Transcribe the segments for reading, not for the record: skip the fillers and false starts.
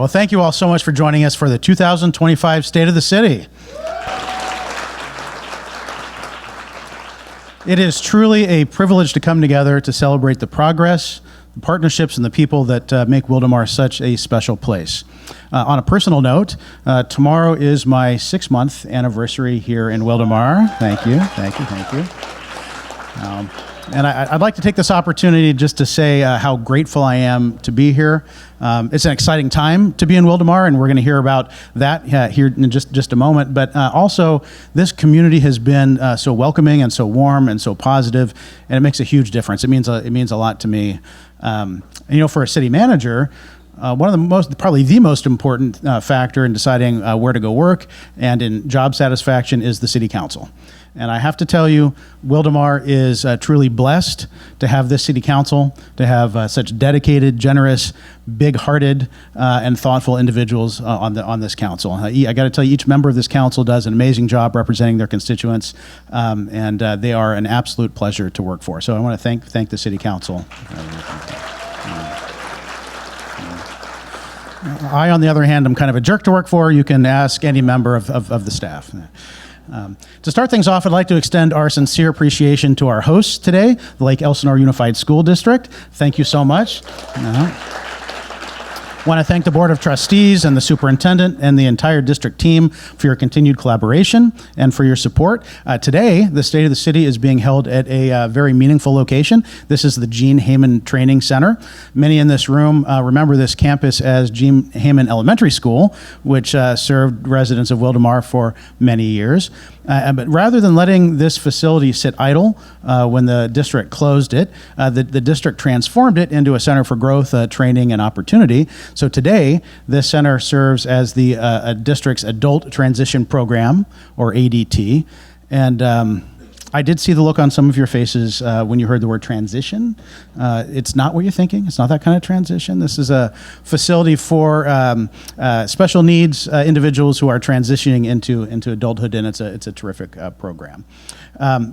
Well, thank you all so much for joining us for the 2025 State of the City. It is truly a privilege to come together to celebrate the progress, the partnerships, and the people that make Wildomar such a special place. On a personal note, tomorrow is my 6-month anniversary here in Wildomar. Thank you. And I'd like to take this opportunity just to say how grateful I am to be here. It's an exciting time to be in Wildomar, and we're going to hear about that here in just a moment. But also, this community has been so welcoming and so warm and so positive, and it makes a huge difference. It means a lot to me. And, for a city manager, one of probably the most important factor in deciding where to go work and in job satisfaction is the city council. And I have to tell you, Wildomar is truly blessed to have this city council, to have such dedicated, generous, big-hearted, and thoughtful individuals on this council. I got to tell you, each member of this council does an amazing job representing their constituents, and they are an absolute pleasure to work for. So I want to thank the city council. I, on the other hand, am kind of a jerk to work for. You can ask any member of the staff. To start things off, I'd like to extend our sincere appreciation to our hosts today, the Lake Elsinore Unified School District. Thank you so much. Want to thank the Board of Trustees and the Superintendent and the entire district team for your continued collaboration and for your support. Today, the State of the City is being held at a very meaningful location. This is the Gene Heyman Training Center. Many in this room remember this campus as Gene Heyman Elementary School, which served residents of Wildomar for many years. But rather than letting this facility sit idle when the district closed it, the district transformed it into a center for growth, training, and opportunity. So today, this center serves as the district's Adult Transition Program, or ADT. And I did see the look on some of your faces when you heard the word transition. It's not what you're thinking. It's not that kind of transition. This is a facility for special needs individuals who are transitioning into adulthood, and it's a terrific program.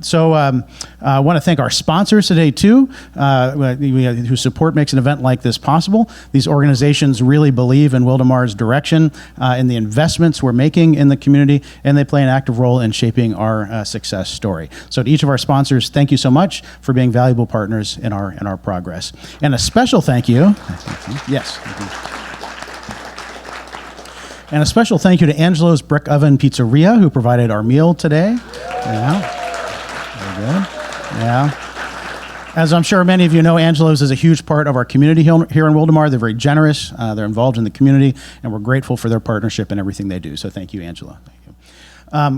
So I want to thank our sponsors today, too, whose support makes an event like this possible. These organizations really believe in Wildomar's direction, in the investments we're making in the community, and they play an active role in shaping our success story. So to each of our sponsors, thank you so much for being valuable partners in our progress. And a special thank you. Yes. And a special thank you to Angelo's Brick Oven Pizzeria, who provided our meal today. Yeah. Very good. Yeah. As I'm sure many of you know, Angelo's is a huge part of our community here in Wildomar. They're very generous. They're involved in the community, and we're grateful for their partnership and everything they do. So thank you, Angelo. Thank you.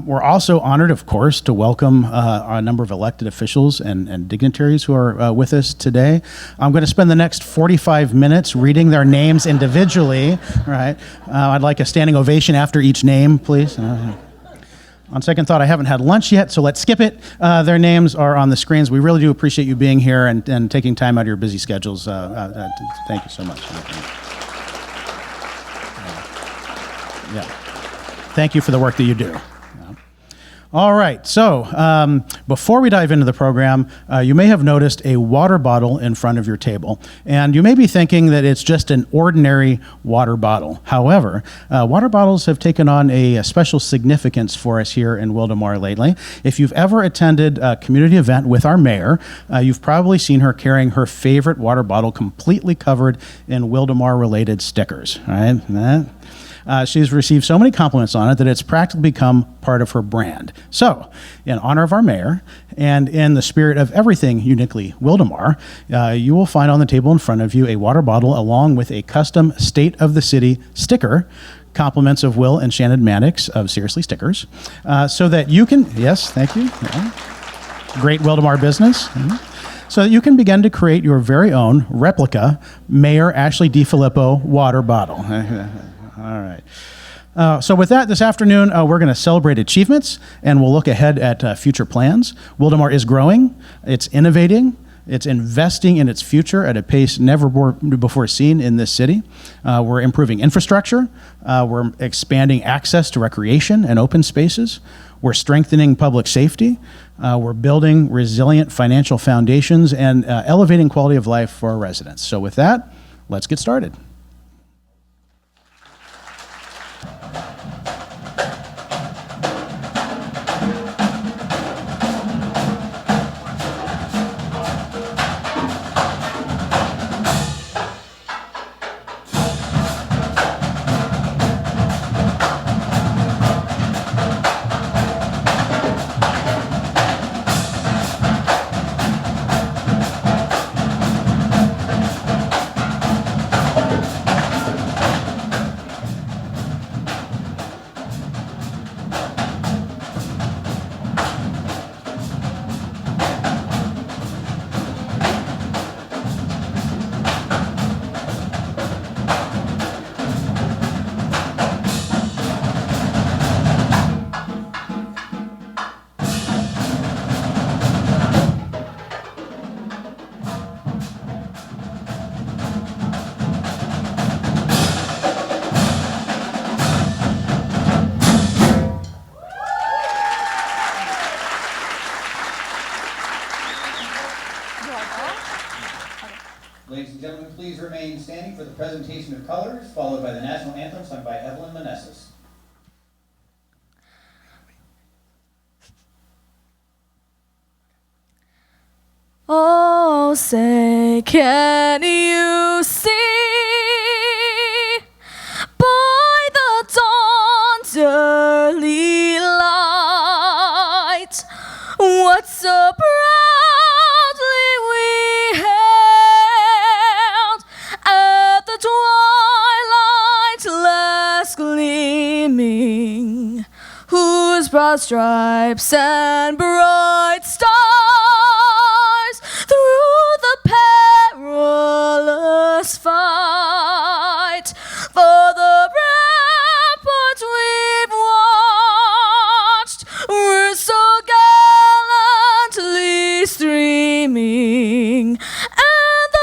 We're also honored, of course, to welcome a number of elected officials and dignitaries who are with us today. I'm going to spend the next 45 minutes reading their names individually. Right? I'd like a standing ovation after each name, please. On second thought, I haven't had lunch yet, so let's skip it. Their names are on the screens. We really do appreciate you being here and taking time out of your busy schedules. Thank you so much. Yeah. Thank you for the work that you do. All right, so before we dive into the program, you may have noticed a water bottle in front of your table, and you may be thinking that it's just an ordinary water bottle. However, water bottles have taken on a special significance for us here in Wildomar lately. If you've ever attended a community event with our mayor, you've probably seen her carrying her favorite water bottle completely covered in Wildomar-related stickers, right? She's received so many compliments on it that it's practically become part of her brand. So, in honor of our mayor, and in the spirit of everything uniquely Wildomar, you will find on the table in front of you a water bottle along with a custom State of the City sticker, compliments of Will and Shannon Mannix of Seriously Stickers, so that you can, yes, thank you, yeah. Great Wildomar business. Mm-hmm. So that you can begin to create your very own replica Mayor Ashley DiFilippo water bottle. All right. So with that, this afternoon, we're going to celebrate achievements, and we'll look ahead at future plans. Wildomar is growing, it's innovating, it's investing in its future at a pace never before seen in this city. We're improving infrastructure, we're expanding access to recreation and open spaces, we're strengthening public safety, we're building resilient financial foundations, and elevating quality of life for our residents. So with that, let's get started. Hoisting of Colors, followed by the National Anthem sung by Evelyn Manessis. Oh, say, can you see by the dawn's early light what so proudly we hailed at the twilight's last gleaming, whose broad stripes and bright stars through the perilous fight for the ramparts we've watched were so gallantly streaming, and the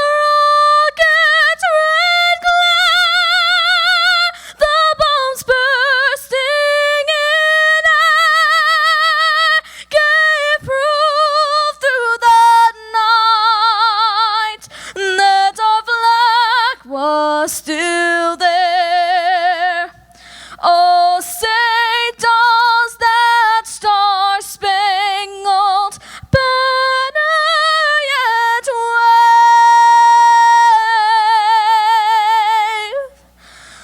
rocket's red glare, the bombs bursting in air, gave proof through the night that our flag was still there. Oh, say does that star-spangled banner yet wave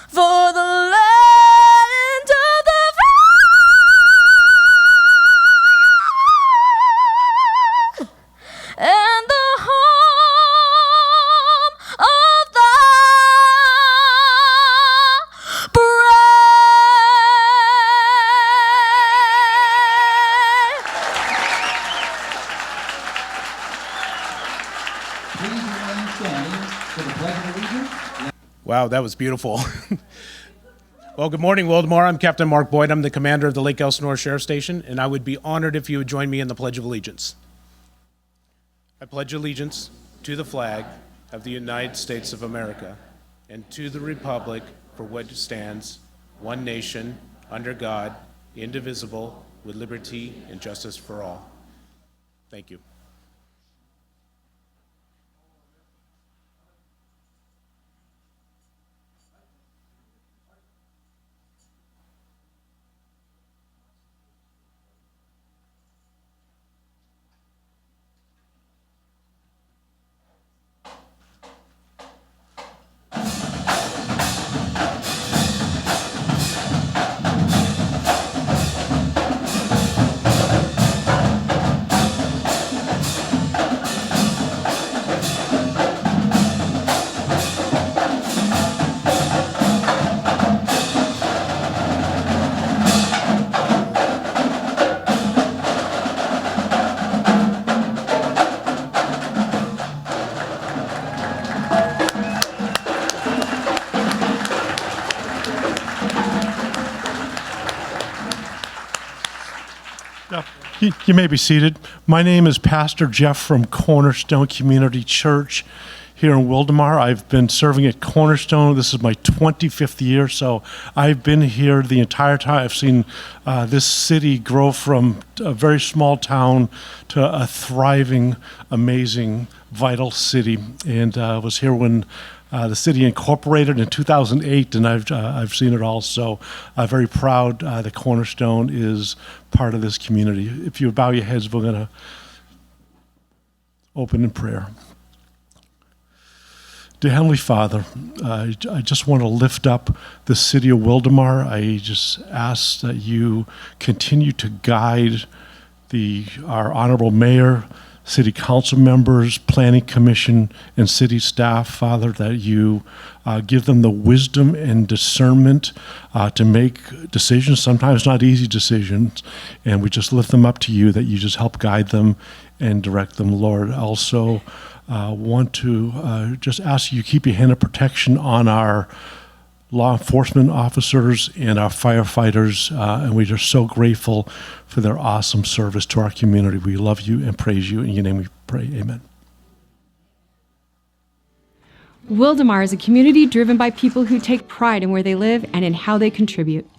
for the land of the free and the home of the brave. Please remain standing for the Pledge of Allegiance. Wow, that was beautiful. Well, good morning, Wildomar. I'm Captain Mark Boyd. I'm the commander of the Lake Elsinore Sheriff Station, and I would be honored if you would join me in the Pledge of Allegiance. I pledge allegiance to the flag of the United States of America and to the republic for which it stands, one nation, under God, indivisible, with liberty and justice for all. Thank you. You may be seated. My name is Pastor Jeff from Cornerstone Community Church here in Wildomar. I've been serving at Cornerstone. This is my 25th year, so I've been here the entire time. I've seen this city grow from a very small town to a thriving, amazing, vital city. And I was here when the city incorporated in 2008, and I've seen it all. So I'm very proud that Cornerstone is part of this community. If you bow your heads, we're going to open in prayer. Dear Heavenly Father, I just want to lift up the City of Wildomar. I just ask that you continue to guide our honorable mayor, city council members, planning commission, and city staff, Father, that you give them the wisdom and discernment to make decisions, sometimes not easy decisions, and we just lift them up to you, that you just help guide them and direct them, Lord. Also want to just ask you keep your hand of protection on our law enforcement officers and our firefighters, and we're just so grateful for their awesome service to our community. We love you and praise you. In your name we pray, amen. Wildomar is a community driven by people who take pride in where they live and in how they contribute.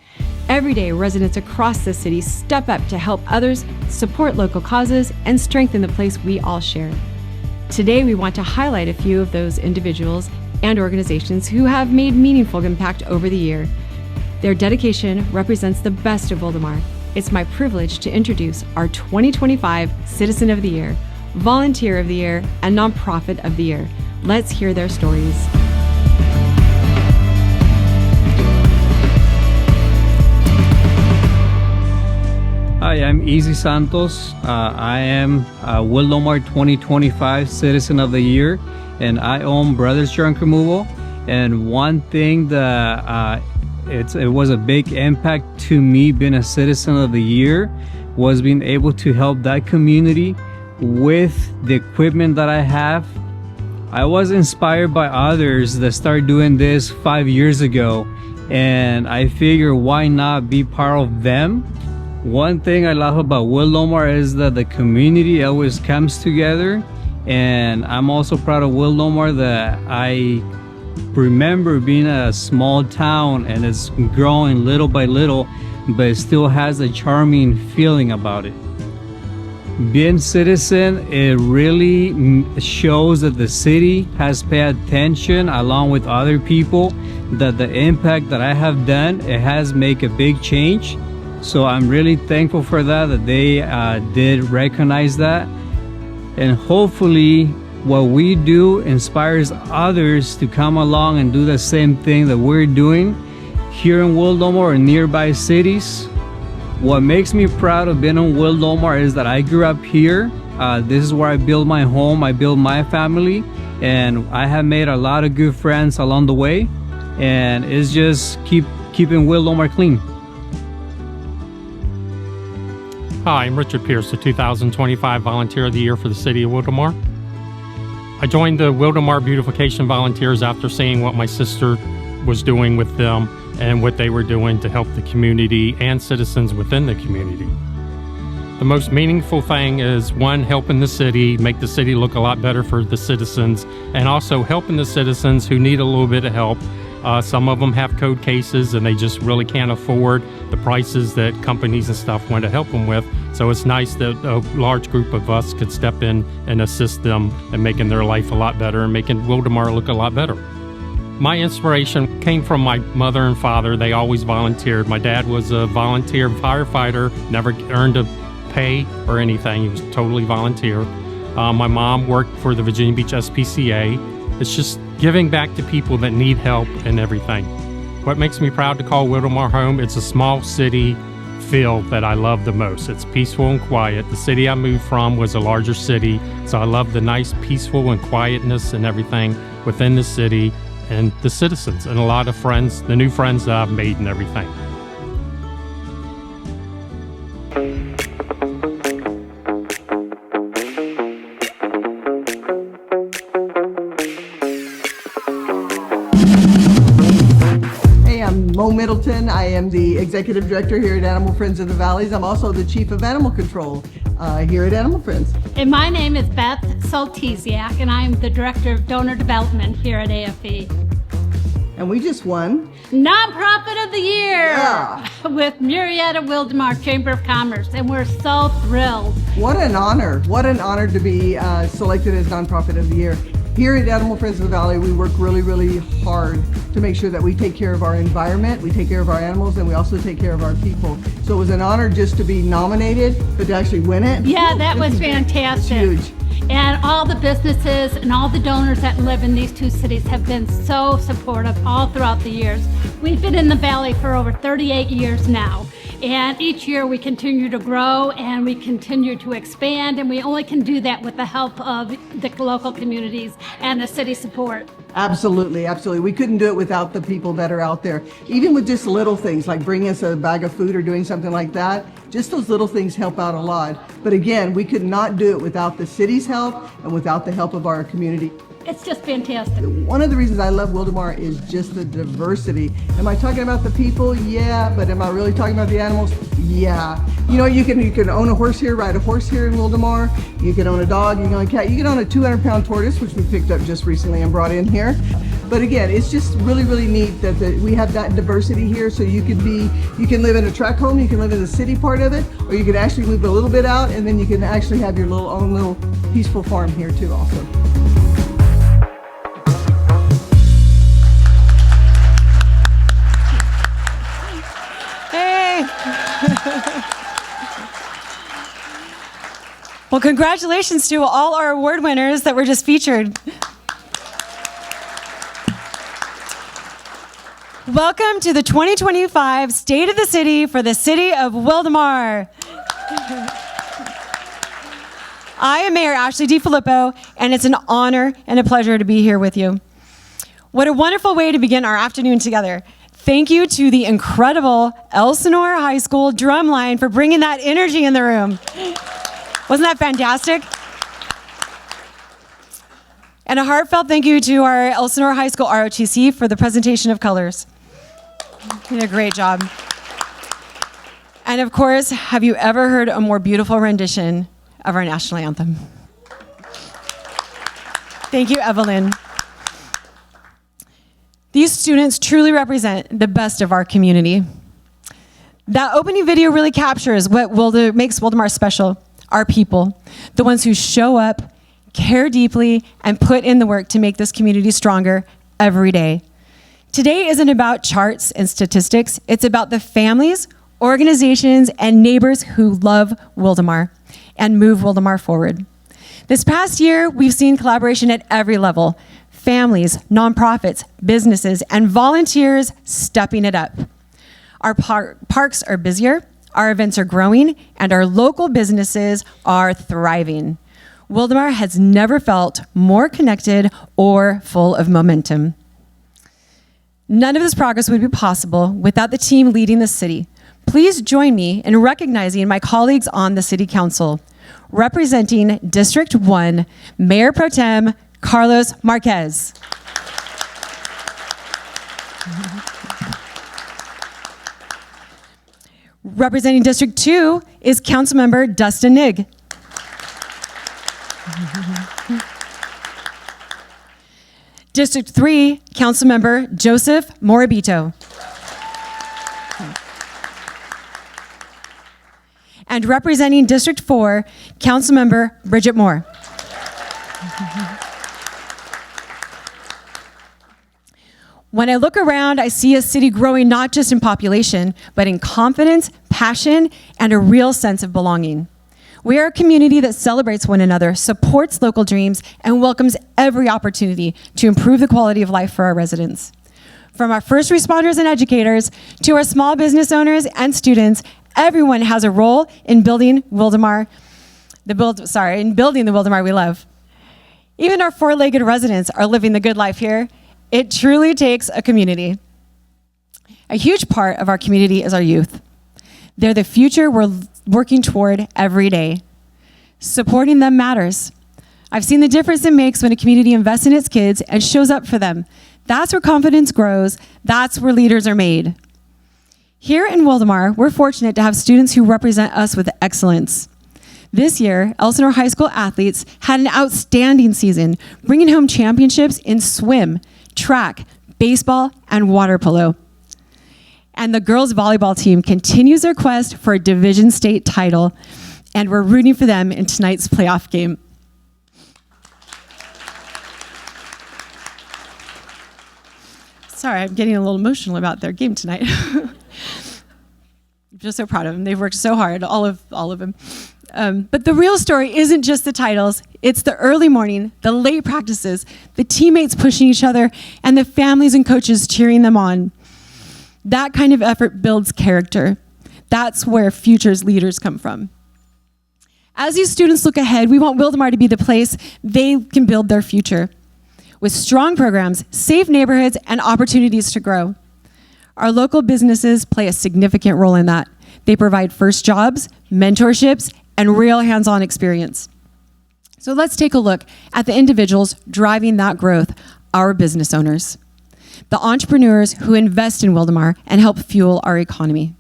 Every day, residents across the city step up to help others, support local causes, and strengthen the place we all share. Today, we want to highlight a few of those individuals and organizations who have made meaningful impact over the year. Their dedication represents the best of Wildomar. It's my privilege to introduce our 2025 Citizen of the Year, Volunteer of the Year, and Nonprofit of the Year. Let's hear their stories. Hi, I'm Easy Santos. I am Wildomar 2025 Citizen of the Year, and I own Brothers Junk Removal. And one thing that it was a big impact to me being a Citizen of the Year was being able to help that community with the equipment that I have. I was inspired by others that started doing this 5 years ago, and I figured why not be part of them. One thing I love about Wildomar is that the community always comes together, and I'm also proud of Wildomar that I remember being a small town and it's growing little by little, but it still has a charming feeling about it. Being citizen, it really shows that the city has paid attention along with other people, that the impact that I have done, it has made a big change. So I'm really thankful for that they did recognize that. And hopefully what we do inspires others to come along and do the same thing that we're doing here in Wildomar and nearby cities. What makes me proud of being in Wildomar is that I grew up here. This is where I built my home, I built my family, and I have made a lot of good friends along the way. And it's just keeping Wildomar clean. Hi, I'm Richard Pierce, the 2025 Volunteer of the Year for the City of Wildomar. I joined the Wildomar Beautification Volunteers after seeing what my sister was doing with them and what they were doing to help the community and citizens within the community. The most meaningful thing is, one, helping the city, make the city look a lot better for the citizens, and also helping the citizens who need a little bit of help. Some of them have code cases and they just really can't afford the prices that companies and stuff want to help them with. So it's nice that a large group of us could step in and assist them in making their life a lot better and making Wildomar look a lot better. My inspiration came from my mother and father. They always volunteered. My dad was a volunteer firefighter, never earned a pay or anything. He was totally volunteer. My mom worked for the Virginia Beach SPCA. It's just giving back to people that need help and everything. What makes me proud to call Wildomar home, it's a small city feel that I love the most. It's peaceful and quiet. The city I moved from was a larger city, so I love the nice peaceful and quietness and everything within the city and the citizens and a lot of friends, the new friends that I've made and everything. Middleton. I am the Executive Director here at Animal Friends of the Valleys. I'm also the Chief of Animal Control here at Animal Friends. And my name is Beth Soltesiak, and I'm the Director of Donor Development here at AFE. And we just won Nonprofit of the Year with Murrieta Wildomar Chamber of Commerce, and we're so thrilled. What an honor. What an honor to be selected as Nonprofit of the Year. Here at Animal Friends of the Valley, we work really, really hard to make sure that we take care of our environment, we take care of our animals, and we also take care of our people. So it was an honor just to be nominated, but to actually win it. Yeah, that was fantastic. Huge. And all the businesses and all the donors that live in these two cities have been so supportive all throughout the years. We've been in the Valley for over 38 years now. And each year we continue to grow and we continue to expand, and we only can do that with the help of the local communities and the city support. Absolutely, absolutely. We couldn't do it without the people that are out there. Even with just little things like bringing us a bag of food or doing something like that, just those little things help out a lot. But again, we could not do it without the city's help and without the help of our community. It's just fantastic. One of the reasons I love Wildomar is just the diversity. Am I talking about the people? Yeah. But am I really talking about the animals? Yeah. You know, you can own a horse here, ride a horse here in Wildomar. You can own a dog, you can own a cat. You can own a 200-pound tortoise, which we picked up just recently and brought in here. But again, it's just really, really neat that we have that diversity here. So you can live in a tract home, you can live in the city part of it, or you can actually move a little bit out, and then you can actually have your own little peaceful farm here too also. Well, congratulations to all our award winners that were just featured. Welcome to the 2025 State of the City for the City of Wildomar. I am Mayor Ashley DiFilippo, and it's an honor and a pleasure to be here with you. What a wonderful way to begin our afternoon together. Thank you to the incredible Elsinore High School drumline for bringing that energy in the room. Wasn't that fantastic? And a heartfelt thank you to our Elsinore High School ROTC for the presentation of colors. You did a great job. And of course, have you ever heard a more beautiful rendition of our national anthem? Thank you, Evelyn. These students truly represent the best of our community. That opening video really captures what makes Wildomar special, our people, the ones who show up, care deeply, and put in the work to make this community stronger every day. Today isn't about charts and statistics, it's about the families, organizations, and neighbors who love Wildomar and move Wildomar forward. This past year, we've seen collaboration at every level. Families, nonprofits, businesses, and volunteers stepping it up. Our parks are busier, our events are growing, and our local businesses are thriving. Wildomar has never felt more connected or full of momentum. None of this progress would be possible without the team leading the city. Please join me in recognizing my colleagues on the City Council. Representing District 1, Mayor Pro Tem Carlos Marquez. Representing District 2 is Councilmember Dustin Nigg. District 3, Councilmember Joseph Morabito. And representing District 4, Councilmember Bridget Moore. When I look around, I see a city growing not just in population, but in confidence, passion, and a real sense of belonging. We are a community that celebrates one another, supports local dreams, and welcomes every opportunity to improve the quality of life for our residents. From our first responders and educators to our small business owners and students, everyone has a role in building Wildomar, in building the Wildomar we love. Even our four-legged residents are living the good life here. It truly takes a community. A huge part of our community is our youth. They're the future we're working toward every day. Supporting them matters. I've seen the difference it makes when a community invests in its kids and shows up for them. That's where confidence grows. That's where leaders are made. Here in Wildomar, we're fortunate to have students who represent us with excellence. This year, Elsinore High School athletes had an outstanding season, bringing home championships in swim, track, baseball, and water polo. And the girls volleyball team continues their quest for a Division State title, and we're rooting for them in tonight's playoff game. Sorry, I'm getting a little emotional about their game tonight. I'm just so proud of them. They've worked so hard, all of them. But the real story isn't just the titles. It's the early morning, the late practices, the teammates pushing each other, and the families and coaches cheering them on. That kind of effort builds character. That's where future's leaders come from. As these students look ahead, we want Wildomar to be the place they can build their future, with strong programs, safe neighborhoods, and opportunities to grow. Our local businesses play a significant role in that. They provide first jobs, mentorships, and real hands-on experience. So let's take a look at the individuals driving that growth, our business owners, the entrepreneurs who invest in Wildomar and help fuel our economy.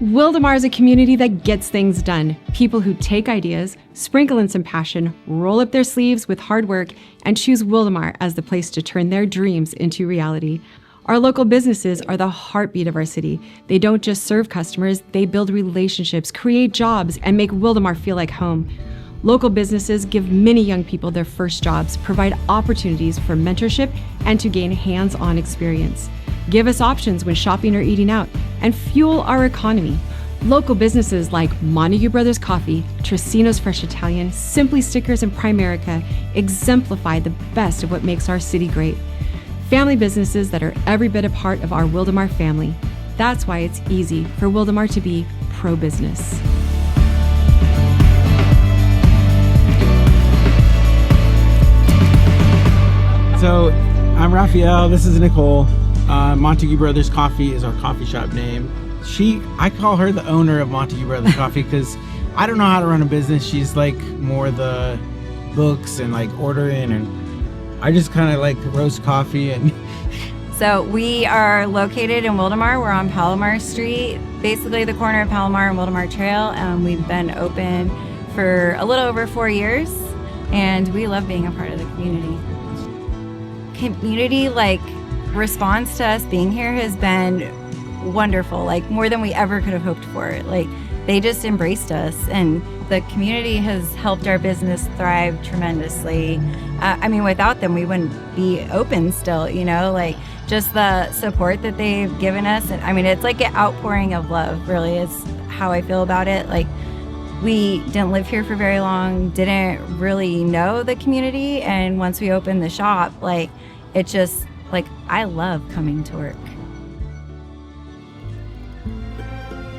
Wildomar is a community that gets things done. People who take ideas, sprinkle in some passion, roll up their sleeves with hard work, and choose Wildomar as the place to turn their dreams into reality. Our local businesses are the heartbeat of our city. They don't just serve customers, they build relationships, create jobs, and make Wildomar feel like home. Local businesses give many young people their first jobs, provide opportunities for mentorship, and to gain hands-on experience. Give us options when shopping or eating out, and fuel our economy. Local businesses like Montague Brothers Coffee, Tracino's Fresh Italian, Simply Stickers, and Primerica exemplify the best of what makes our city great. Family businesses that are every bit a part of our Wildomar family. That's why it's easy for Wildomar to be pro-business. So, I'm Raphael, this is Nicole. Montague Brothers Coffee is our coffee shop name. I call her the owner of Montague Brothers Coffee because I don't know how to run a business. She's like more the books and like ordering, and I just kind of like roast coffee. And so we are located in Wildomar. We're on Palomar Street, basically the corner of Palomar and Wildomar Trail. We've been open for a little over 4 years, and we love being a part of the community. Community response to us being here has been wonderful, more than we ever could have hoped for. They just embraced us, and the community has helped our business thrive tremendously. Without them, we wouldn't be open still, just the support that they've given us. And it's like an outpouring of love, really, is how I feel about it. We didn't live here for very long, didn't really know the community, and once we opened the shop, it just, I love coming to work.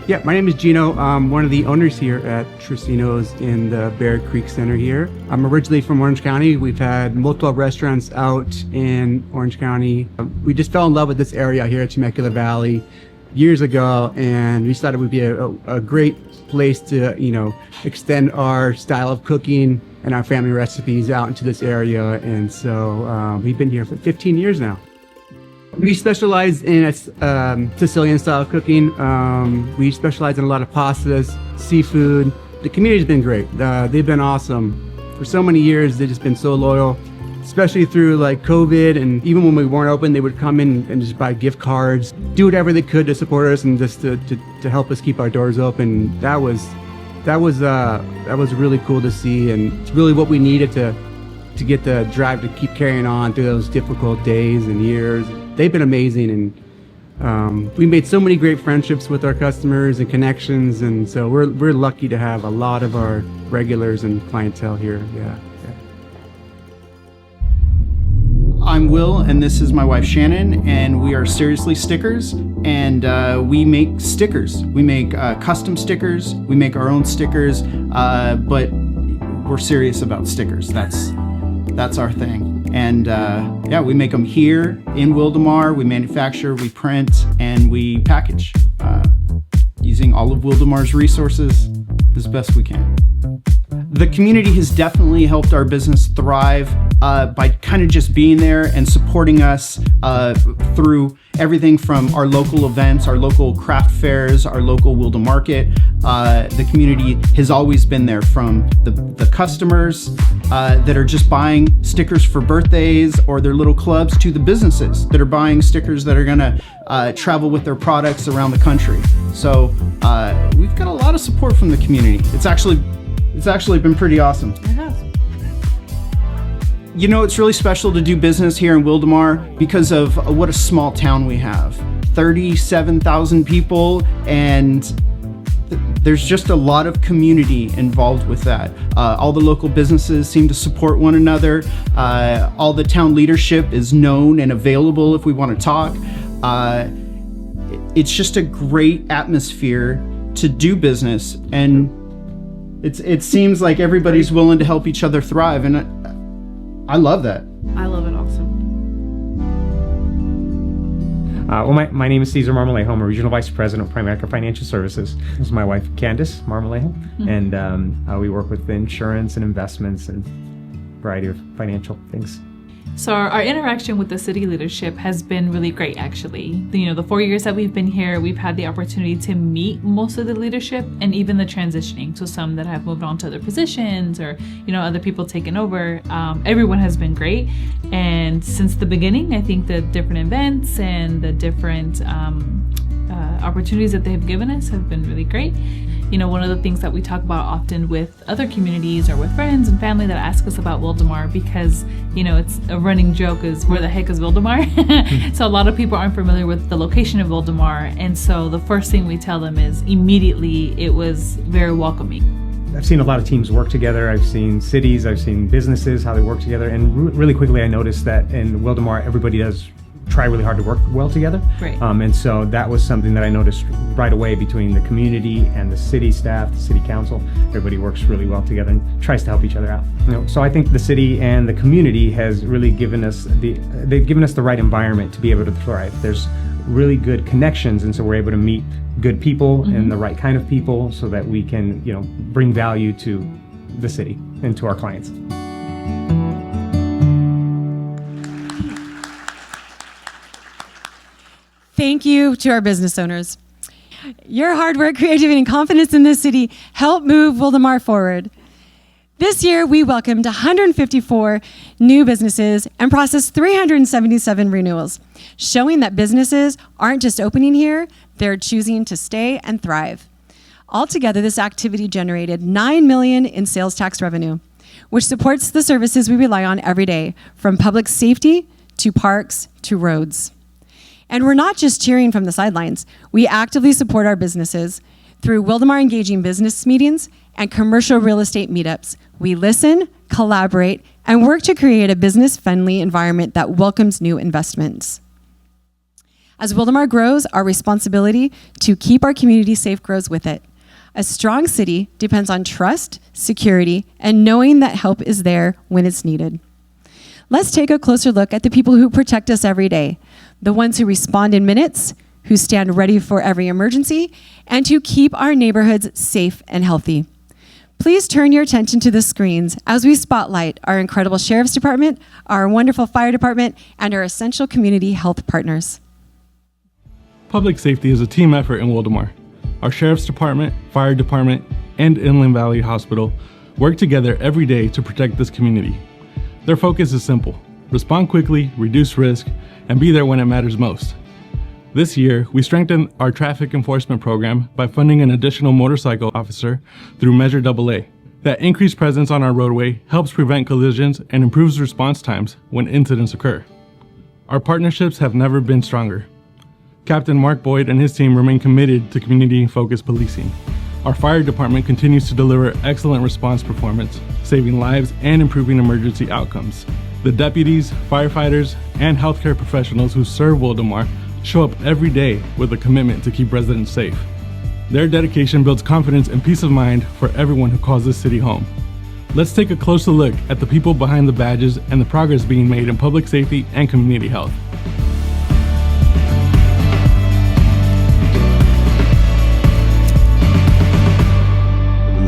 Yeah, my name is Gino. I'm one of the owners here at Tracino's in the Bear Creek Center here. I'm originally from Orange County. We've had multiple restaurants out in Orange County. We just fell in love with this area here at Temecula Valley years ago, and we just thought it would be a great place to, extend our style of cooking and our family recipes out into this area. And so we've been here for 15 years now. We specialize in Sicilian style cooking. We specialize in a lot of pastas, seafood. The community's been great. They've been awesome. For so many years, they've just been so loyal, especially through COVID. And even when we weren't open, they would come in and just buy gift cards, do whatever they could to support us and just to help us keep our doors open. That was really cool to see, and it's really what we needed to get the drive to keep carrying on through those difficult days and years. They've been amazing, and we made so many great friendships with our customers and connections, and so we're lucky to have a lot of our regulars and clientele here. Yeah. I'm Will, and this is my wife Shannon, and we are Seriously Stickers, and we make stickers. We make custom stickers, we make our own stickers, but we're serious about stickers. That's our thing. And we make them here in Wildomar. We manufacture, we print, and we package using all of Wildomar's resources as best we can. The community has definitely helped our business thrive by kind of just being there and supporting us through everything from our local events, our local craft fairs, our local Wildomar Market. The community has always been there, from the customers that are just buying stickers for birthdays or their little clubs, to the businesses that are buying stickers that are gonna travel with their products around the country. So we've got a lot of support from the community. It's actually been pretty awesome. It has. It's really special to do business here in Wildomar because of what a small town we have. 37,000 people, and there's just a lot of community involved with that. All the local businesses seem to support one another. All the town leadership is known and available if we want to talk. It's just a great atmosphere to do business, and it seems like everybody's willing to help each other thrive, and I love that. I love it also. My name is Cesar Marmolejo. I'm a Regional Vice President of Primerica Financial Services. This is my wife, Candace Marmolejo, and we work with insurance and investments and a variety of financial things. So our interaction with the city leadership has been really great, actually. The 4 years that we've been here, we've had the opportunity to meet most of the leadership, and even the transitioning. So some that have moved on to other positions, or other people taking over. Everyone has been great, and since the beginning, I think the different events and the different opportunities that they've given us have been really great. one of the things that we talk about often with other communities or with friends and family that ask us about Wildomar, because, it's a running joke is, where the heck is Wildomar? So a lot of people aren't familiar with the location of Wildomar. And so the first thing we tell them is immediately it was very welcoming. I've seen a lot of teams work together. I've seen cities, I've seen businesses, how they work together. And really quickly, I noticed that in Wildomar, everybody does try really hard to work well together. Right. And so that was something that I noticed right away between the community and the city staff, the city council. Everybody works really well together and tries to help each other out. So I think the city and the community has really given us they've given us the right environment to be able to thrive. There's really good connections, and so we're able to meet good people and the right kind of people so that we can, bring value to the city and to our clients. Thank you to our business owners. Your hard work, creativity, and confidence in this city help move Wildomar forward. This year, we welcomed 154 new businesses and processed 377 renewals, showing that businesses aren't just opening here, they're choosing to stay and thrive. Altogether, this activity generated $9 million in sales tax revenue, which supports the services we rely on every day, from public safety to parks to roads. And we're not just cheering from the sidelines. We actively support our businesses through Wildomar Engaging Business meetings and commercial real estate meetups. We listen, collaborate, and work to create a business-friendly environment that welcomes new investments. As Wildomar grows, our responsibility to keep our community safe grows with it. A strong city depends on trust, security, and knowing that help is there when it's needed. Let's take a closer look at the people who protect us every day, the ones who respond in minutes, who stand ready for every emergency, and who keep our neighborhoods safe and healthy. Please turn your attention to the screens as we spotlight our incredible Sheriff's Department, our wonderful Fire Department, and our essential community health partners. Public safety is a team effort in Wildomar. Our Sheriff's Department, Fire Department, and Inland Valley Hospital work together every day to protect this community. Their focus is simple: respond quickly, reduce risk, and be there when it matters most. This year, we strengthened our traffic enforcement program by funding an additional motorcycle officer through Measure AA. That increased presence on our roadway helps prevent collisions and improves response times when incidents occur. Our partnerships have never been stronger. Captain Mark Boyd and his team remain committed to community-focused policing. Our fire department continues to deliver excellent response performance, saving lives and improving emergency outcomes. The deputies, firefighters, and healthcare professionals who serve Wildomar show up every day with a commitment to keep residents safe. Their dedication builds confidence and peace of mind for everyone who calls this city home. Let's take a closer look at the people behind the badges and the progress being made in public safety and community health.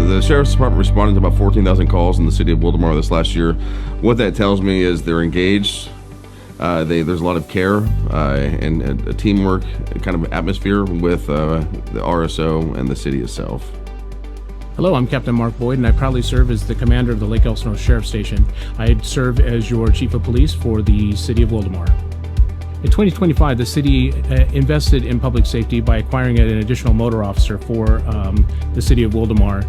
The Sheriff's Department responded to about 14,000 calls in the city of Wildomar this last year. What that tells me is they're engaged. There's a lot of care and a teamwork kind of atmosphere with the RSO and the city itself. Hello, I'm Captain Mark Boyd, and I proudly serve as the commander of the Lake Elsinore Sheriff Station. I serve as your chief of police for the city of Wildomar. In 2025, the city invested in public safety by acquiring an additional motor officer for the city of Wildomar.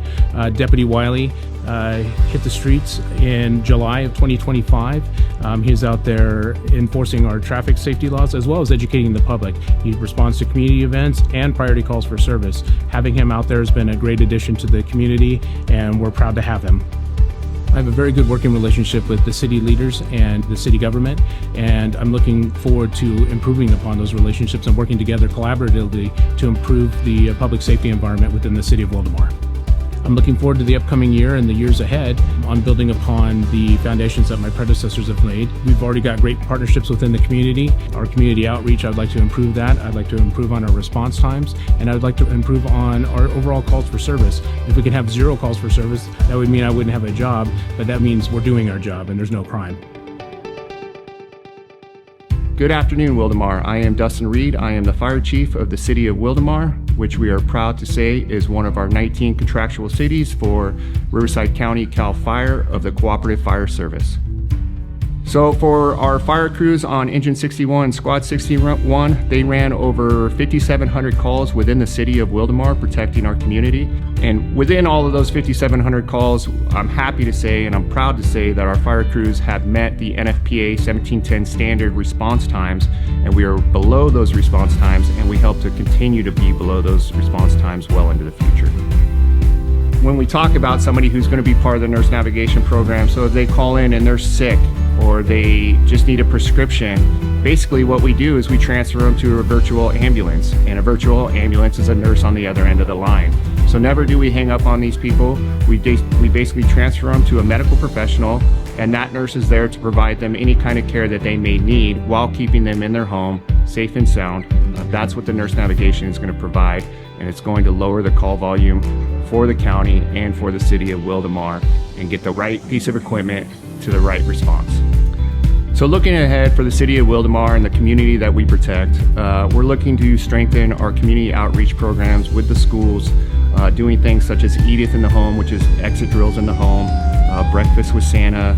Deputy Wiley hit the streets in July of 2025. He's out there enforcing our traffic safety laws as well as educating the public. He responds to community events and priority calls for service. Having him out there has been a great addition to the community, and we're proud to have him. I have a very good working relationship with the city leaders and the city government, and I'm looking forward to improving upon those relationships and working together collaboratively to improve the public safety environment within the city of Wildomar. I'm looking forward to the upcoming year and the years ahead on building upon the foundations that my predecessors have laid. We've already got great partnerships within the community. Our community outreach, I'd like to improve that. I'd like to improve on our response times, and I'd like to improve on our overall calls for service. If we can have 0 calls for service, that would mean I wouldn't have a job, but that means we're doing our job and there's no crime. Good afternoon, Wildomar. I am Dustin Reed. I am the fire chief of the city of Wildomar, which we are proud to say is one of our 19 contractual cities for Riverside County CAL FIRE of the Cooperative Fire Service. So for our fire crews on Engine 61, Squad 61, they ran over 5,700 calls within the city of Wildomar protecting our community. And within all of those 5,700 calls, I'm happy to say and I'm proud to say that our fire crews have met the NFPA 1710 standard response times, and we are below those response times, and we hope to continue to be below those response times well into the future. When we talk about somebody who's going to be part of the nurse navigation program, so if they call in and they're sick or they just need a prescription, basically what we do is we transfer them to a virtual ambulance, and a virtual ambulance is a nurse on the other end of the line. So never do we hang up on these people. We basically transfer them to a medical professional, and that nurse is there to provide them any kind of care that they may need while keeping them in their home, safe and sound. That's what the nurse navigation is going to provide, and it's going to lower the call volume for the county and for the city of Wildomar and get the right piece of equipment to the right response. So looking ahead for the city of Wildomar and the community that we protect, we're looking to strengthen our community outreach programs with the schools, doing things such as Edith in the Home, which is exit drills in the home, breakfast with Santa,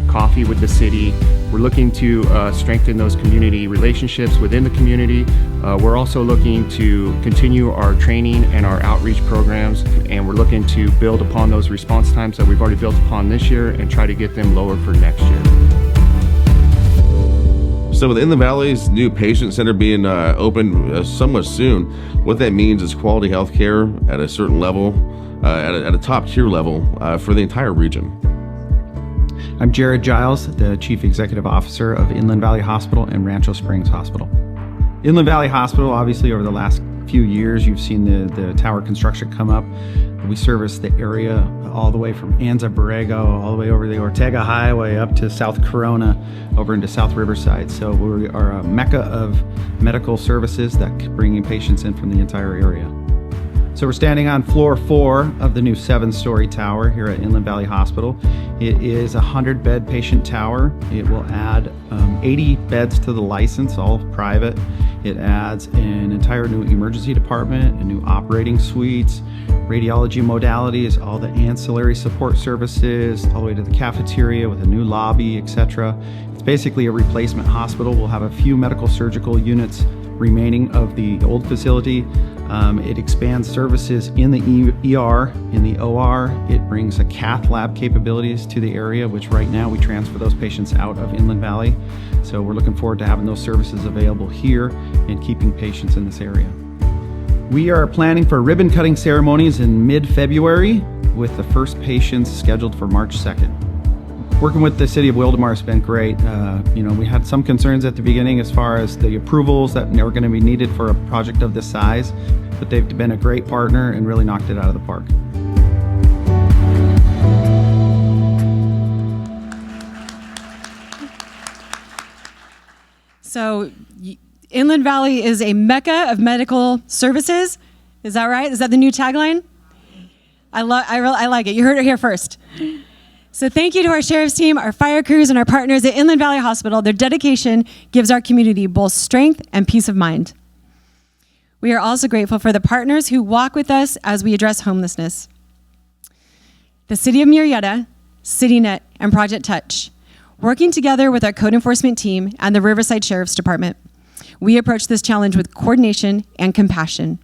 coffee with the city. We're looking to strengthen those community relationships within the community. We're also looking to continue our training and our outreach programs, and we're looking to build upon those response times that we've already built upon this year and try to get them lower for next year. So with Inland Valley's new patient center being open somewhat soon, what that means is quality health care at a certain level, at a top tier level for the entire region. I'm Jared Giles, the Chief Executive Officer of Inland Valley Hospital and Rancho Springs Hospital. Inland Valley Hospital, obviously over the last few years, you've seen the tower construction come up. We service the area all the way from Anza Borrego, all the way over the Ortega Highway up to South Corona, over into South Riverside. So we are a mecca of medical services that bringing patients in from the entire area. So we're standing on floor 4 of the new 7-story tower here at Inland Valley Hospital. It is a 100-bed patient tower. It will add 80 beds to the license, all private. It adds an entire new emergency department, a new operating suites, radiology modalities, all the ancillary support services, all the way to the cafeteria with a new lobby, etc. It's basically a replacement hospital. We'll have a few medical surgical units remaining of the old facility. It expands services in the ER, in the OR. It brings a cath lab capabilities to the area, which right now we transfer those patients out of Inland Valley. So we're looking forward to having those services available here and keeping patients in this area. We are planning for ribbon cutting ceremonies in mid-February with the first patients scheduled for March 2nd. Working with the City of Wildomar has been great. We had some concerns at the beginning as far as the approvals that were going to be needed for a project of this size, but they've been a great partner and really knocked it out of the park. So Inland Valley is a mecca of medical services. Is that right? Is that the new tagline? I like it. You heard it here first. So thank you to our sheriff's team, our fire crews, and our partners at Inland Valley Hospital. Their dedication gives our community both strength and peace of mind. We are also grateful for the partners who walk with us as we address homelessness. The City of Murrieta, CityNet, and Project Touch, working together with our code enforcement team and the Riverside Sheriff's Department, we approach this challenge with coordination and compassion.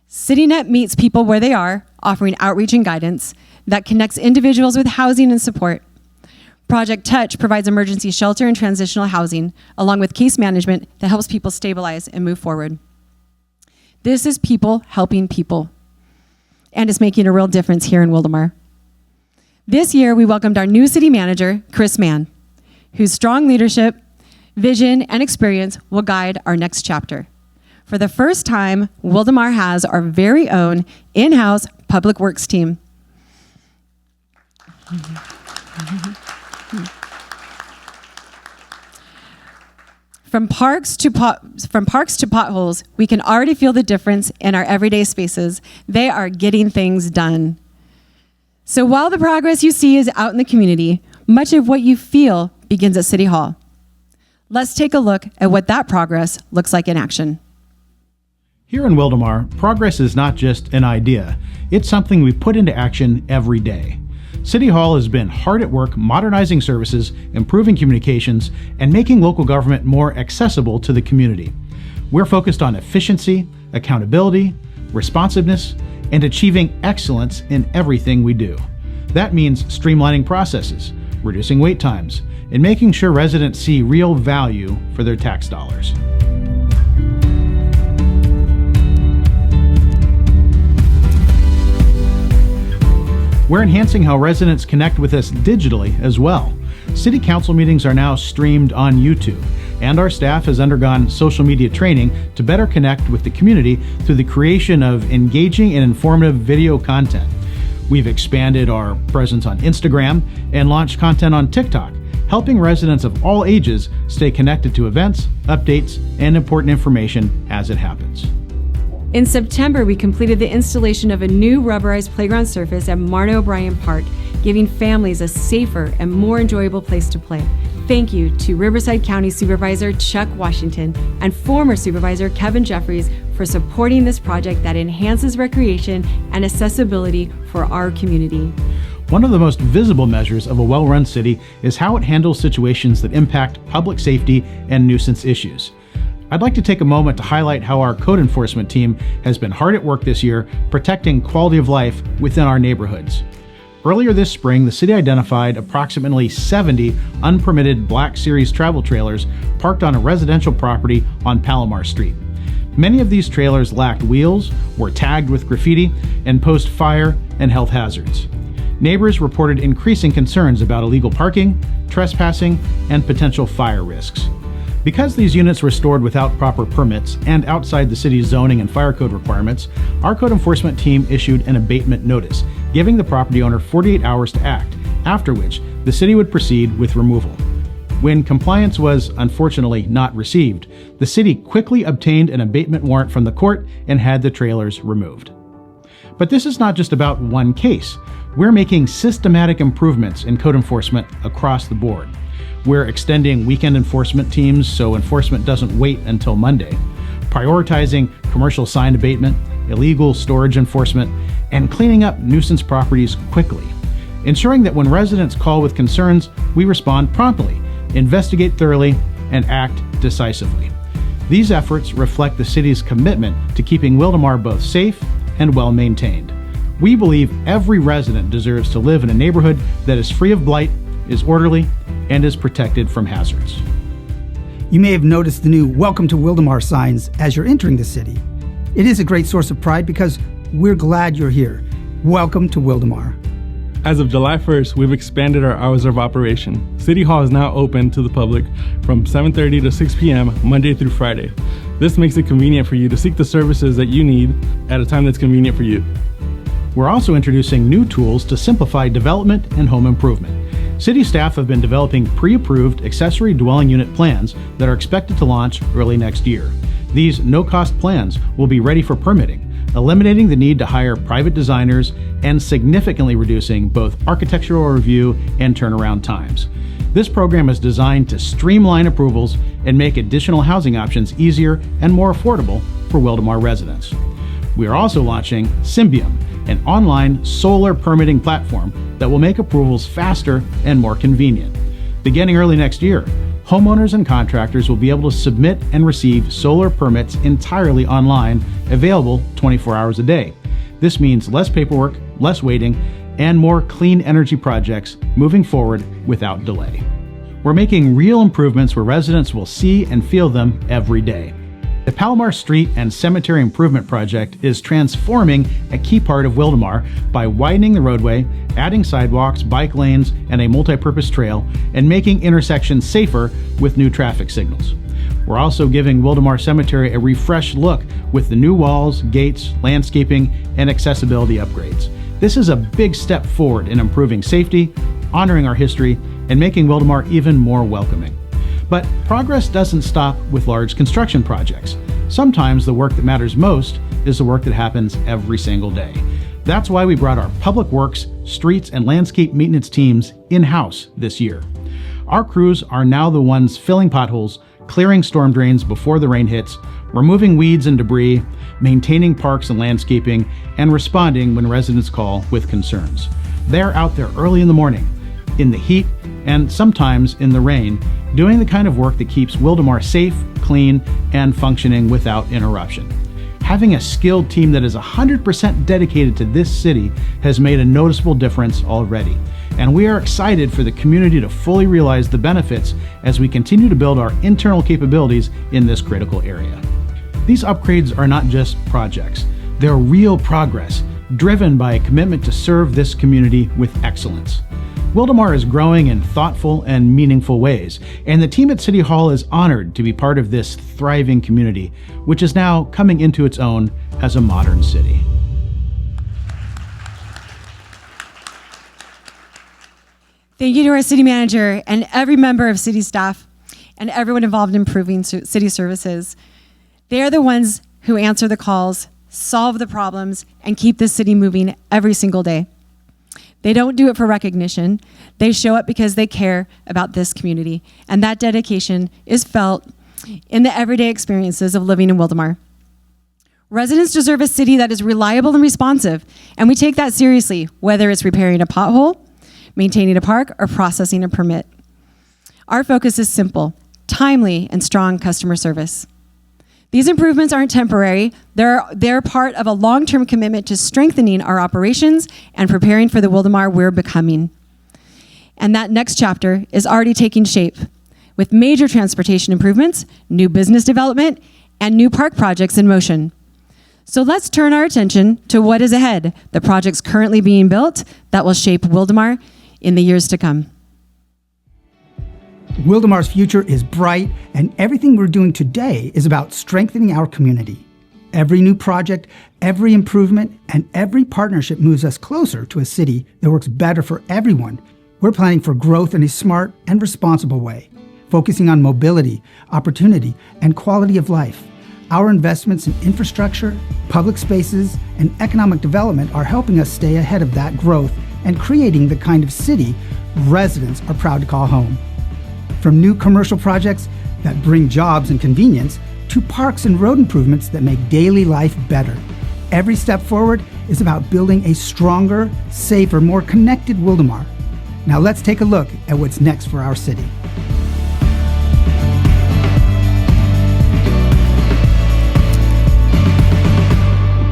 CityNet meets people where they are, offering outreach and guidance that connects individuals with housing and support. Project Touch provides emergency shelter and transitional housing, along with case management that helps people stabilize and move forward. This is people helping people, and it's making a real difference here in Wildomar. This year, we welcomed our new city manager, Chris Mann, whose strong leadership, vision, and experience will guide our next chapter. For the first time, Wildomar has our very own in-house public works team. From parks to potholes, we can already feel the difference in our everyday spaces. They are getting things done. So while the progress you see is out in the community, much of what you feel begins at City Hall. Let's take a look at what that progress looks like in action. Here in Wildomar, progress is not just an idea. It's something we put into action every day. City Hall has been hard at work modernizing services, improving communications, and making local government more accessible to the community. We're focused on efficiency, accountability, responsiveness, and achieving excellence in everything we do. That means streamlining processes, reducing wait times, and making sure residents see real value for their tax dollars. We're enhancing how residents connect with us digitally as well. City Council meetings are now streamed on YouTube, and our staff has undergone social media training to better connect with the community through the creation of engaging and informative video content. We've expanded our presence on Instagram and launched content on TikTok, helping residents of all ages stay connected to events, updates, and important information as it happens. In September, we completed the installation of a new rubberized playground surface at Marna O'Brien Park, giving families a safer and more enjoyable place to play. Thank you to Riverside County Supervisor Chuck Washington and former Supervisor Kevin Jeffries for supporting this project that enhances recreation and accessibility for our community. One of the most visible measures of a well-run city is how it handles situations that impact public safety and nuisance issues. I'd like to take a moment to highlight how our code enforcement team has been hard at work this year protecting quality of life within our neighborhoods. Earlier this spring, the city identified approximately 70 unpermitted Black Series travel trailers parked on a residential property on Palomar Street. Many of these trailers lacked wheels, were tagged with graffiti, and posed fire and health hazards. Neighbors reported increasing concerns about illegal parking, trespassing, and potential fire risks. Because these units were stored without proper permits and outside the city's zoning and fire code requirements, our code enforcement team issued an abatement notice, giving the property owner 48 hours to act, after which the city would proceed with removal. When compliance was unfortunately not received, the city quickly obtained an abatement warrant from the court and had the trailers removed. But this is not just about one case. We're making systematic improvements in code enforcement across the board. We're extending weekend enforcement teams so enforcement doesn't wait until Monday, prioritizing commercial sign abatement, illegal storage enforcement, and cleaning up nuisance properties quickly, ensuring that when residents call with concerns, we respond promptly, investigate thoroughly, and act decisively. These efforts reflect the city's commitment to keeping Wildomar both safe and well-maintained. We believe every resident deserves to live in a neighborhood that is free of blight, is orderly, and is protected from hazards. You may have noticed the new Welcome to Wildomar signs as you're entering the city. It is a great source of pride because we're glad you're here. Welcome to Wildomar. As of July 1st, we've expanded our hours of operation. City Hall is now open to the public from 7:30 to 6 p.m. Monday through Friday. This makes it convenient for you to seek the services that you need at a time that's convenient for you. We're also introducing new tools to simplify development and home improvement. City staff have been developing pre-approved accessory dwelling unit plans that are expected to launch early next year. These no-cost plans will be ready for permitting, eliminating the need to hire private designers and significantly reducing both architectural review and turnaround times. This program is designed to streamline approvals and make additional housing options easier and more affordable for Wildomar residents. We are also launching Symbium, an online solar permitting platform that will make approvals faster and more convenient. Beginning early next year, homeowners and contractors will be able to submit and receive solar permits entirely online, available 24 hours a day. This means less paperwork, less waiting, and more clean energy projects moving forward without delay. We're making real improvements where residents will see and feel them every day. The Palomar Street and Cemetery Improvement Project is transforming a key part of Wildomar by widening the roadway, adding sidewalks, bike lanes, and a multi-purpose trail, and making intersections safer with new traffic signals. We're also giving Wildomar Cemetery a refreshed look with the new walls, gates, landscaping, and accessibility upgrades. This is a big step forward in improving safety, honoring our history, and making Wildomar even more welcoming. But progress doesn't stop with large construction projects. Sometimes the work that matters most is the work that happens every single day. That's why we brought our public works, streets, and landscape maintenance teams in-house this year. Our crews are now the ones filling potholes, clearing storm drains before the rain hits, removing weeds and debris, maintaining parks and landscaping, and responding when residents call with concerns. They're out there early in the morning, in the heat, and sometimes in the rain, doing the kind of work that keeps Wildomar safe, clean, and functioning without interruption. Having a skilled team that is 100% dedicated to this city has made a noticeable difference already. And we are excited for the community to fully realize the benefits as we continue to build our internal capabilities in this critical area. These upgrades are not just projects. They're real progress, driven by a commitment to serve this community with excellence. Wildomar is growing in thoughtful and meaningful ways, and the team at City Hall is honored to be part of this thriving community, which is now coming into its own as a modern city. Thank you to our city manager and every member of city staff and everyone involved in improving city services. They are the ones who answer the calls, solve the problems, and keep this city moving every single day. They don't do it for recognition. They show up because they care about this community, and that dedication is felt in the everyday experiences of living in Wildomar. Residents deserve a city that is reliable and responsive, and we take that seriously, whether it's repairing a pothole, maintaining a park, or processing a permit. Our focus is simple: timely and strong customer service. These improvements aren't temporary. They're part of a long-term commitment to strengthening our operations and preparing for the Wildomar we're becoming. And that next chapter is already taking shape with major transportation improvements, new business development, and new park projects in motion. So let's turn our attention to what is ahead, the projects currently being built that will shape Wildomar in the years to come. Wildomar's future is bright, and everything we're doing today is about strengthening our community. Every new project, every improvement, and every partnership moves us closer to a city that works better for everyone. We're planning for growth in a smart and responsible way, focusing on mobility, opportunity, and quality of life. Our investments in infrastructure, public spaces, and economic development are helping us stay ahead of that growth and creating the kind of city residents are proud to call home. From new commercial projects that bring jobs and convenience to parks and road improvements that make daily life better. Every step forward is about building a stronger, safer, more connected Wildomar. Now let's take a look at what's next for our city.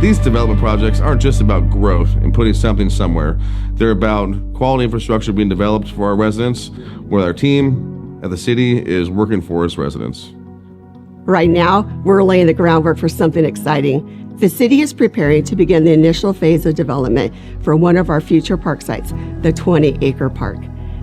These development projects aren't just about growth and putting something somewhere. They're about quality infrastructure being developed for our residents, where our team at the city is working for its residents. Right now, we're laying the groundwork for something exciting. The city is preparing to begin the initial phase of development for one of our future park sites, the 20-acre park.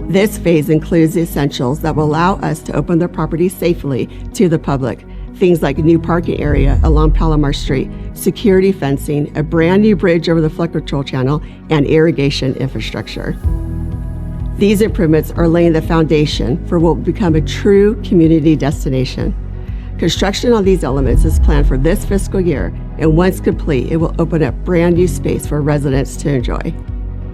This phase includes the essentials that will allow us to open the property safely to the public. Things like a new parking area along Palomar Street, security fencing, a brand new bridge over the flood control channel, and irrigation infrastructure. These improvements are laying the foundation for what will become a true community destination. Construction on these elements is planned for this fiscal year, and once complete, it will open up brand new space for residents to enjoy.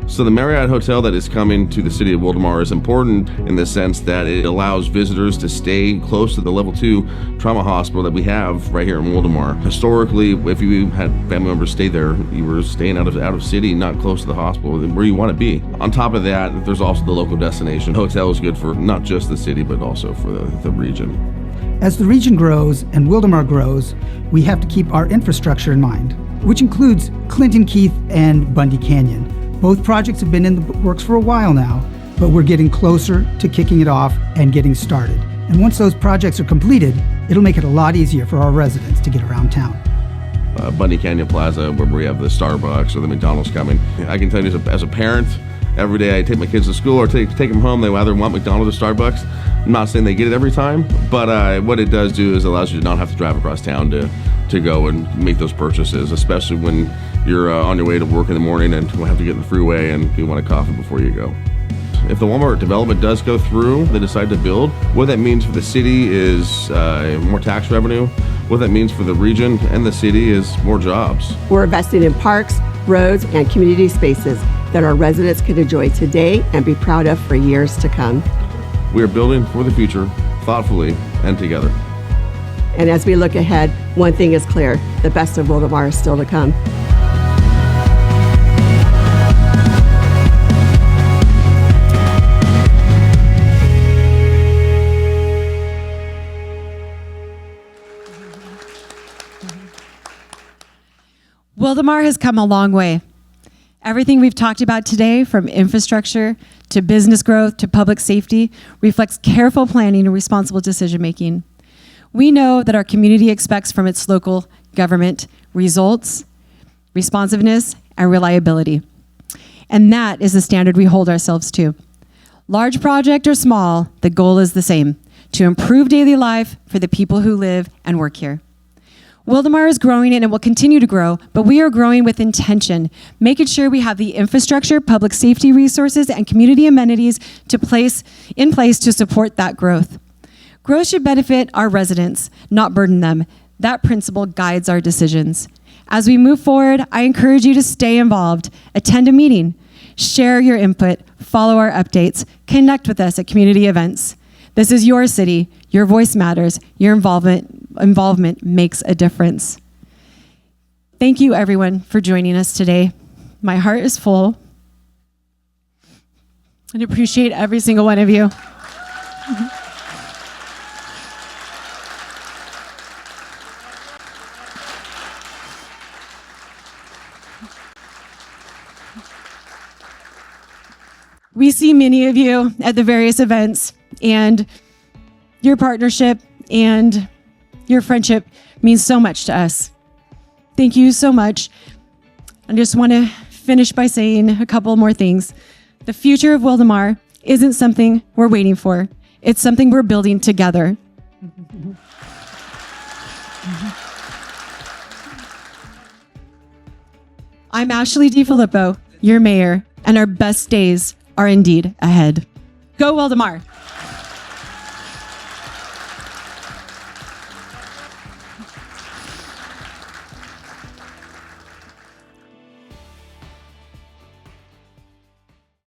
So the Marriott Hotel that is coming to the city of Wildomar is important in the sense that it allows visitors to stay close to the level 2 trauma hospital that we have right here in Wildomar. Historically, if you had family members stay there, you were staying out of city, not close to the hospital, where you want to be. On top of that, there's also the local destination. Hotel is good for not just the city, but also for the region. As the region grows and Wildomar grows, we have to keep our infrastructure in mind, which includes Clinton Keith and Bundy Canyon. Both projects have been in the works for a while now, but we're getting closer to kicking it off and getting started. And once those projects are completed, it'll make it a lot easier for our residents to get around town. Bundy Canyon Plaza, where we have the Starbucks or the McDonald's coming. I can tell you as a parent, every day I take my kids to school or take them home, they either want McDonald's or Starbucks. I'm not saying they get it every time, but what it does do is allows you to not have to drive across town to go and make those purchases, especially when you're on your way to work in the morning and you have to get in the freeway and you want a coffee before you go. If the Walmart development does go through, they decide to build, what that means for the city is more tax revenue. What that means for the region and the city is more jobs. We're investing in parks, roads, and community spaces that our residents can enjoy today and be proud of for years to come. We are building for the future, thoughtfully and together. And as we look ahead, one thing is clear: the best of Wildomar is still to come. Wildomar has come a long way. Everything we've talked about today, from infrastructure to business growth to public safety, reflects careful planning and responsible decision making. We know that our community expects from its local government results, responsiveness, and reliability. And that is the standard we hold ourselves to. Large project or small, the goal is the same: to improve daily life for the people who live and work here. Wildomar is growing and it will continue to grow, but we are growing with intention, making sure we have the infrastructure, public safety resources, and community amenities in place to support that growth. Growth should benefit our residents, not burden them. That principle guides our decisions. As we move forward, I encourage you to stay involved, attend a meeting, share your input, follow our updates, connect with us at community events. This is your city. Your voice matters. Your involvement makes a difference. Thank you, everyone, for joining us today. My heart is full. I appreciate every single one of you. We see many of you at the various events, and your partnership and your friendship means so much to us. Thank you so much. I just want to finish by saying a couple more things. The future of Wildomar isn't something we're waiting for. It's something we're building together. I'm Ashley DiFilippo, your mayor, and our best days are indeed ahead. Go Wildomar!